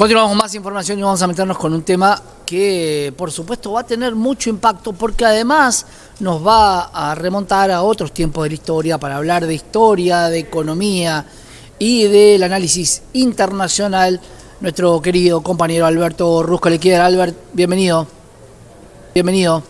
Continuamos con más información y vamos a meternos con un tema que por supuesto va a tener mucho impacto porque además nos va a remontar a otros tiempos de la historia para hablar de historia, de economía y del análisis internacional. Nuestro querido compañero Alberto Ruscoliquier. Albert, bienvenido. Bienvenido.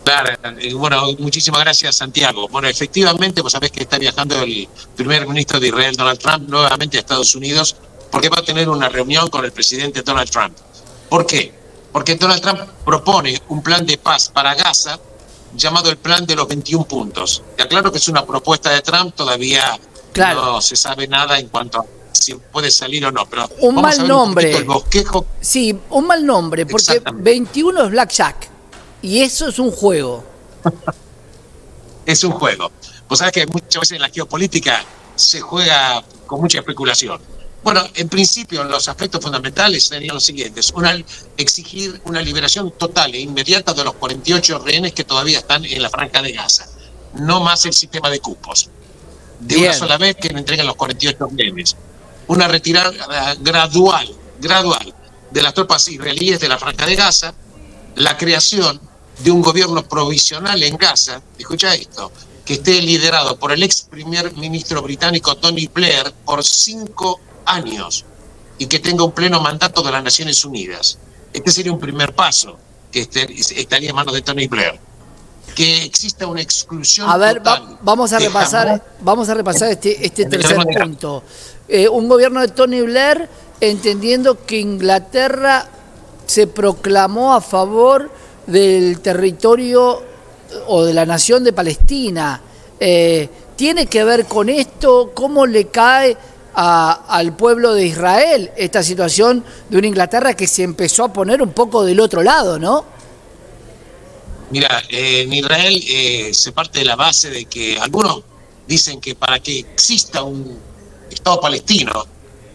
Claro, bueno, muchísimas gracias, Santiago. Bueno, efectivamente, vos sabés que está viajando el primer ministro de Israel, Donald Trump, nuevamente a Estados Unidos, porque va a tener una reunión con el presidente Donald Trump. ¿Por qué? Porque Donald Trump propone un plan de paz para Gaza llamado el Plan de los 21 puntos. Te aclaro que es una propuesta de Trump, todavía no se sabe nada en cuanto a si puede salir o no, pero un mal nombre. El bosquejo. Sí, un mal nombre, porque 21 es Blackjack y eso es un juego. Es un juego. Vos sabés que muchas veces en la geopolítica se juega con mucha especulación. Bueno, en principio los aspectos fundamentales serían los siguientes. Exigir una liberación total e inmediata de los 48 rehenes que todavía están en la franja de Gaza. No más el sistema de cupos. De una sola vez que le entreguen los 48 rehenes. Una retirada gradual de las tropas israelíes de la franja de Gaza. La creación de un gobierno provisional en Gaza. Escucha esto. Que esté liderado por el ex primer ministro británico Tony Blair por 5 años y que tenga un pleno mandato de las Naciones Unidas. Este sería un primer paso que estaría en manos de Tony Blair. Que exista una exclusión total. Vamos a repasar este tercer punto. Un gobierno de Tony Blair, entendiendo que Inglaterra se proclamó a favor del territorio o de la nación de Palestina. ¿Tiene que ver con esto? ¿Cómo le cae al pueblo de Israel esta situación de una Inglaterra que se empezó a poner un poco del otro lado, no? Mira, en Israel se parte de la base de que algunos dicen que para que exista un Estado palestino,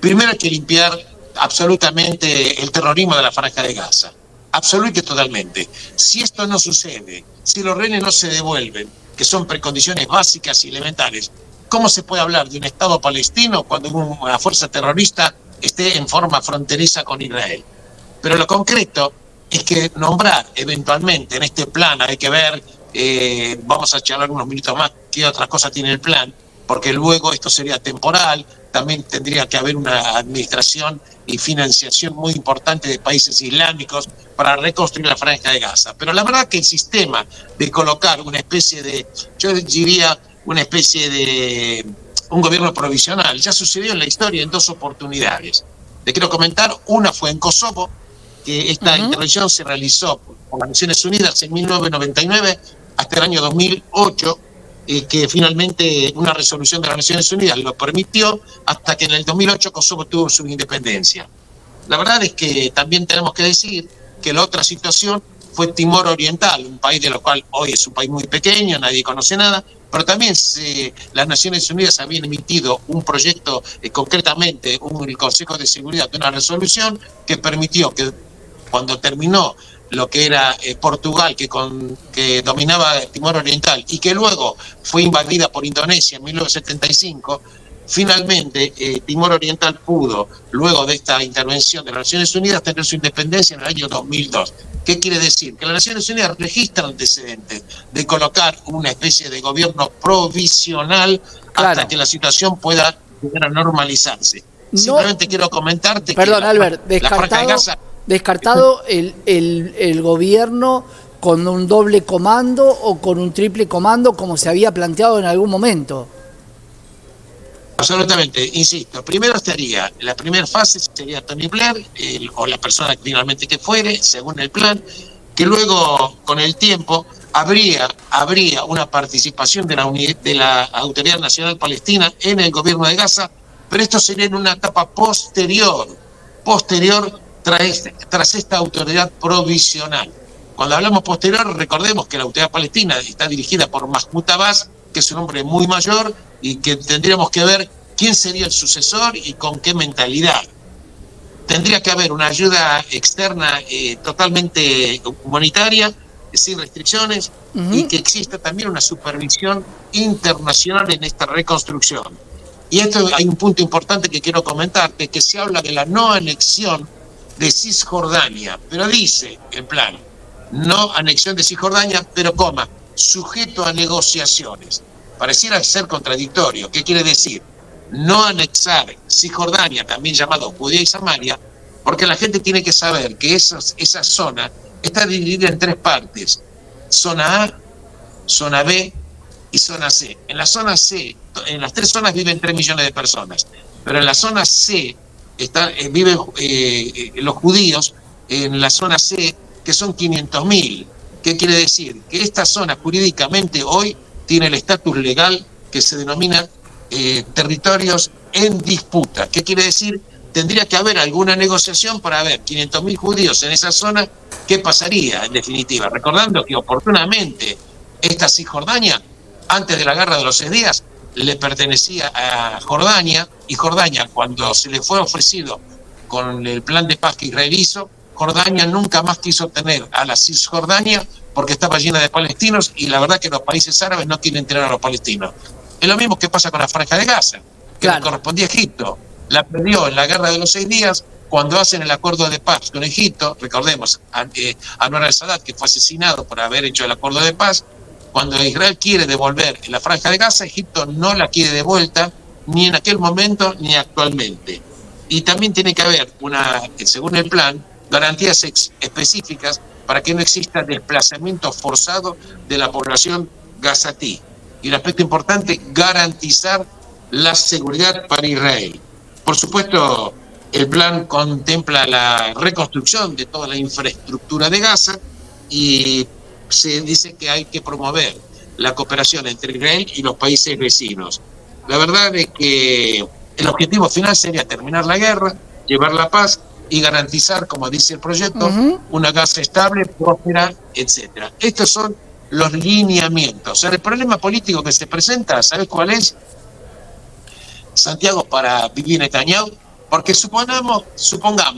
primero hay que limpiar absolutamente el terrorismo de la franja de Gaza. Absoluto y totalmente. Si esto no sucede, si los rehenes no se devuelven, que son precondiciones básicas y elementales, ¿cómo se puede hablar de un Estado palestino cuando una fuerza terrorista esté en forma fronteriza con Israel? Pero lo concreto es que nombrar eventualmente en este plan, hay que ver, vamos a charlar unos minutos más qué otras cosas tiene el plan, porque luego esto sería temporal, también tendría que haber una administración y financiación muy importante de países islámicos para reconstruir la franja de Gaza. Pero la verdad que el sistema de colocar una especie de, yo diría, una especie de un gobierno provisional, ya sucedió en la historia en 2 oportunidades. Te quiero comentar, una fue en Kosovo, que esta intervención se realizó por las Naciones Unidas en 1999 hasta el año 2008, que finalmente una resolución de las Naciones Unidas lo permitió, hasta que en el 2008 Kosovo tuvo su independencia. La verdad es que también tenemos que decir que la otra situación fue Timor Oriental, un país de lo cual hoy es un país muy pequeño, nadie conoce nada, pero también las Naciones Unidas habían emitido un proyecto, concretamente el Consejo de Seguridad, de una resolución que permitió que cuando terminó lo que era Portugal, que dominaba Timor Oriental y que luego fue invadida por Indonesia en 1975, finalmente Timor Oriental pudo, luego de esta intervención de las Naciones Unidas, tener su independencia en el año 2002. ¿Qué quiere decir? Que las Naciones Unidas registran antecedentes de colocar una especie de gobierno provisional hasta que la situación pueda llegar a normalizarse. Simplemente quiero comentarte Albert, descartado el gobierno con un doble comando o con un triple comando como se había planteado en algún momento. Absolutamente, insisto, primero estaría, la primera fase sería Tony Blair, o la persona finalmente que fuere, según el plan, que luego con el tiempo habría una participación de la Autoridad Nacional Palestina en el gobierno de Gaza, pero esto sería en una etapa posterior tras esta autoridad provisional. Cuando hablamos posterior, recordemos que la autoridad palestina está dirigida por Mahmoud Abbas, que es un hombre muy mayor y que tendríamos que ver quién sería el sucesor y con qué mentalidad. Tendría que haber una ayuda externa totalmente humanitaria, sin restricciones, y que exista también una supervisión internacional en esta reconstrucción. Y esto hay un punto importante que quiero comentarte, que se habla de la no anexión de Cisjordania, pero dice el plan, no anexión de Cisjordania, pero coma, sujeto a negociaciones. Pareciera ser contradictorio. ¿Qué quiere decir? No anexar Cisjordania, también llamado Judea y Samaria, porque la gente tiene que saber que esa zona está dividida en 3 partes: zona A, zona B y zona C. En la zona C, en las 3 zonas viven 3 millones de personas, pero en la zona C viven los judíos, en la zona C, que son 500.000. ¿Qué quiere decir? Que esta zona jurídicamente hoy tiene el estatus legal que se denomina territorios en disputa. ¿Qué quiere decir? Tendría que haber alguna negociación para ver 500.000 judíos en esa zona, ¿qué pasaría en definitiva? Recordando que oportunamente esta Cisjordania, antes de la guerra de los 6 días, le pertenecía a Jordania, y Jordania, cuando se le fue ofrecido con el plan de paz que Israel hizo, Jordania nunca más quiso tener a la Cisjordania porque estaba llena de palestinos, y la verdad que los países árabes no quieren tener a los palestinos. Es lo mismo que pasa con la Franja de Gaza, que le correspondía a Egipto. La perdió en la guerra de los 6 días, cuando hacen el acuerdo de paz con Egipto. Recordemos, Anwar al-Sadat, que fue asesinado por haber hecho el acuerdo de paz. Cuando Israel quiere devolver la Franja de Gaza, Egipto no la quiere de vuelta, ni en aquel momento ni actualmente. Y también tiene que haber, según el plan, garantías específicas para que no exista desplazamiento forzado de la población gazatí. Y un aspecto importante, garantizar la seguridad para Israel. Por supuesto, el plan contempla la reconstrucción de toda la infraestructura de Gaza, y se dice que hay que promover la cooperación entre Israel y los países vecinos. La verdad es que el objetivo final sería terminar la guerra, llevar la paz y garantizar, como dice el proyecto, una Gaza estable, próspera, etc. Estos son los lineamientos. O sea, el problema político que se presenta, ¿sabes cuál es, Santiago, para Bibi Netanyahu? Porque supongamos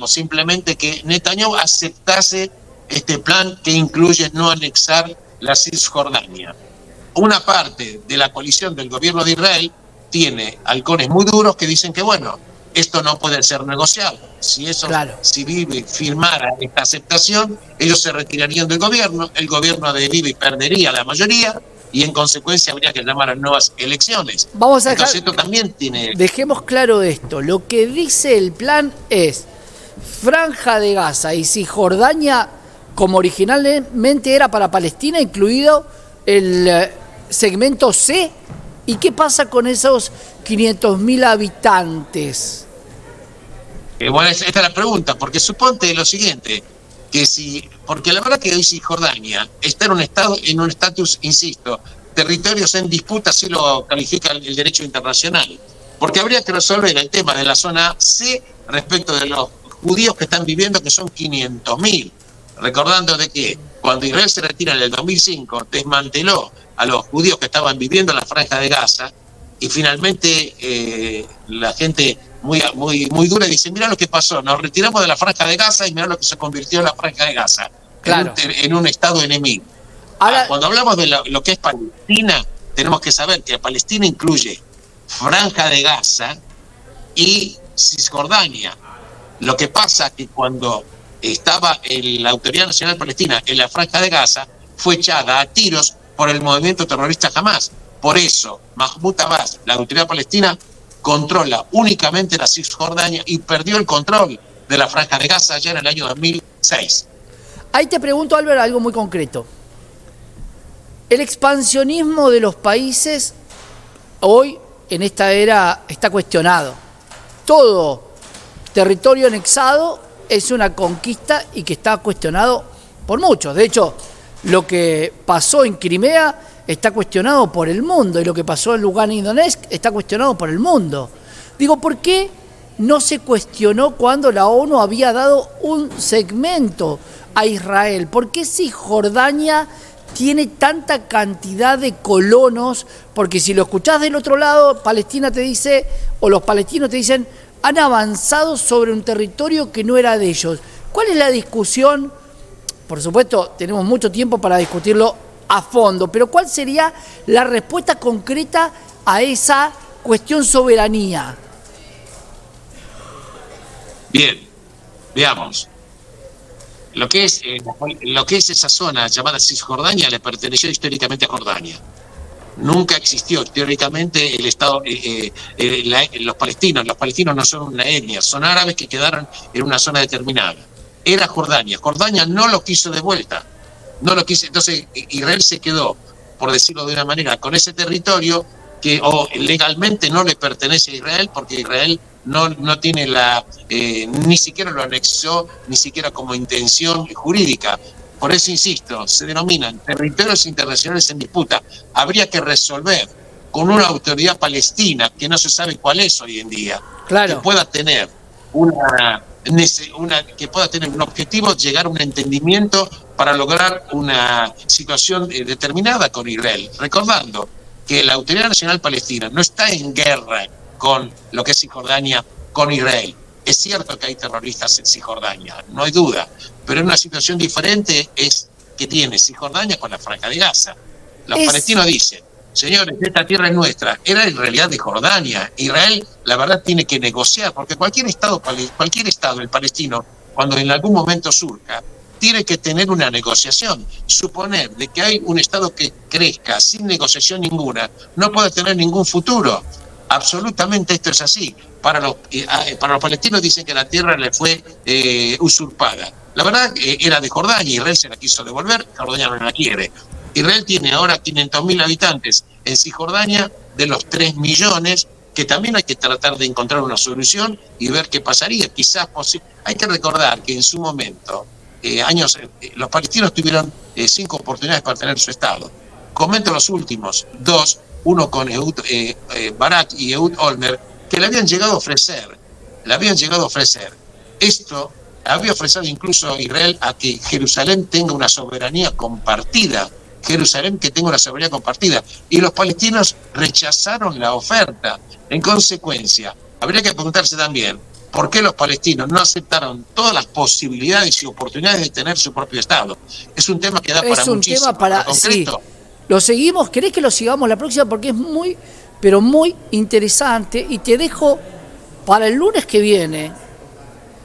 simplemente que Netanyahu aceptase este plan que incluye no anexar la Cisjordania. Una parte de la coalición del gobierno de Israel tiene halcones muy duros que dicen que, bueno, esto no puede ser negociado. Si Bibi firmara esta aceptación, ellos se retirarían del gobierno, el gobierno de Bibi perdería la mayoría, y en consecuencia habría que llamar a nuevas elecciones. Vamos a dejar, entonces esto también tiene... Dejemos claro esto. Lo que dice el plan es Franja de Gaza y Cisjordania, como originalmente era para Palestina, incluido el segmento C. ¿Y qué pasa con esos 500.000 habitantes? Bueno, esta es la pregunta, porque suponte lo siguiente, porque la verdad que hoy Cisjordania está en un estatus, insisto, territorios en disputa, así lo califica el derecho internacional, porque habría que resolver el tema de la zona C respecto de los judíos que están viviendo, que son 500.000, recordando de que cuando Israel se retira en el 2005, desmanteló a los judíos que estaban viviendo en la Franja de Gaza, y finalmente la gente muy dura dice, mirá lo que pasó, nos retiramos de la Franja de Gaza y mirá lo que se convirtió en la Franja de Gaza, en un estado enemigo. Ahora, cuando hablamos de lo que es Palestina, tenemos que saber que Palestina incluye Franja de Gaza y Cisjordania. Lo que pasa es que cuando estaba la Autoridad Nacional Palestina en la Franja de Gaza, fue echada a tiros por el movimiento terrorista Hamas. Por eso, Mahmoud Abbas, la Autoridad Palestina, controla únicamente la Cisjordania y perdió el control de la Franja de Gaza ya en el año 2006. Ahí te pregunto, Álvaro, algo muy concreto. El expansionismo de los países hoy, en esta era, está cuestionado. Todo territorio anexado es una conquista y que está cuestionado por muchos. De hecho, lo que pasó en Crimea está cuestionado por el mundo, y lo que pasó en Lugansk y Donetsk está cuestionado por el mundo. Digo, ¿por qué no se cuestionó cuando la ONU había dado un segmento a Israel? ¿Por qué Cisjordania tiene tanta cantidad de colonos? Porque si lo escuchás del otro lado, Palestina te dice, o los palestinos te dicen, han avanzado sobre un territorio que no era de ellos. ¿Cuál es la discusión? Por supuesto, tenemos mucho tiempo para discutirlo a fondo, pero ¿cuál sería la respuesta concreta a esa cuestión soberanía. Bien, veamos. Lo que es esa zona llamada Cisjordania le perteneció históricamente a Jordania. Nunca existió históricamente el Estado, los palestinos. Los palestinos no son una etnia, son árabes que quedaron en una zona determinada. Era Jordania. Jordania no lo quiso de vuelta. No lo quiso. Entonces Israel se quedó, por decirlo de una manera, con ese territorio que legalmente no le pertenece a Israel, porque Israel no tiene ni siquiera lo anexó, ni siquiera como intención jurídica. Por eso insisto, se denominan territorios internacionales en disputa. Habría que resolver con una autoridad palestina, que no se sabe cuál es hoy en día, claro, que pueda tener que pueda tener un objetivo, llegar a un entendimiento para lograr una situación determinada con Israel. Recordando que la Autoridad Nacional Palestina no está en guerra con lo que es Cisjordania, con Israel. Es cierto que hay terroristas en Cisjordania, no hay duda, pero en una situación diferente es que tiene Cisjordania con la Franja de Gaza. Los palestinos dicen, señores, esta tierra es nuestra, era en realidad de Jordania. Israel, la verdad, tiene que negociar, porque cualquier estado, el palestino, cuando en algún momento surja, tiene que tener una negociación. Suponer de que hay un estado que crezca sin negociación ninguna, no puede tener ningún futuro. Absolutamente esto es así. Para los palestinos dicen que la tierra le fue usurpada. La verdad era de Jordania, Israel se la quiso devolver, Jordania no la quiere. Israel tiene ahora 500.000 habitantes en Cisjordania, de los 3 millones, que también hay que tratar de encontrar una solución y ver qué pasaría. Quizás hay que recordar que en su momento, los palestinos tuvieron 5 oportunidades para tener su Estado. Comento los últimos 2, uno con Barak y Ehud Olmert, que le habían llegado a ofrecer. Esto había ofrecido incluso a Israel a que Jerusalén tenga una soberanía compartida. Y los palestinos rechazaron la oferta. En consecuencia, habría que preguntarse también por qué los palestinos no aceptaron todas las posibilidades y oportunidades de tener su propio Estado. Es un tema que da para muchísimo. Sí. Lo seguimos, ¿querés que lo sigamos la próxima? Porque es muy, pero muy interesante, y te dejo para el lunes que viene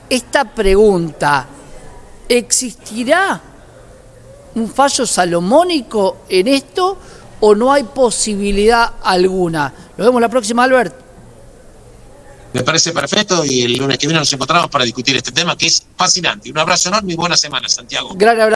esta pregunta: ¿existirá un fallo salomónico en esto o no hay posibilidad alguna? Nos vemos la próxima, Albert. Me parece perfecto, y el lunes que viene nos encontramos para discutir este tema que es fascinante. Un abrazo enorme y buena semana, Santiago. Gran abrazo.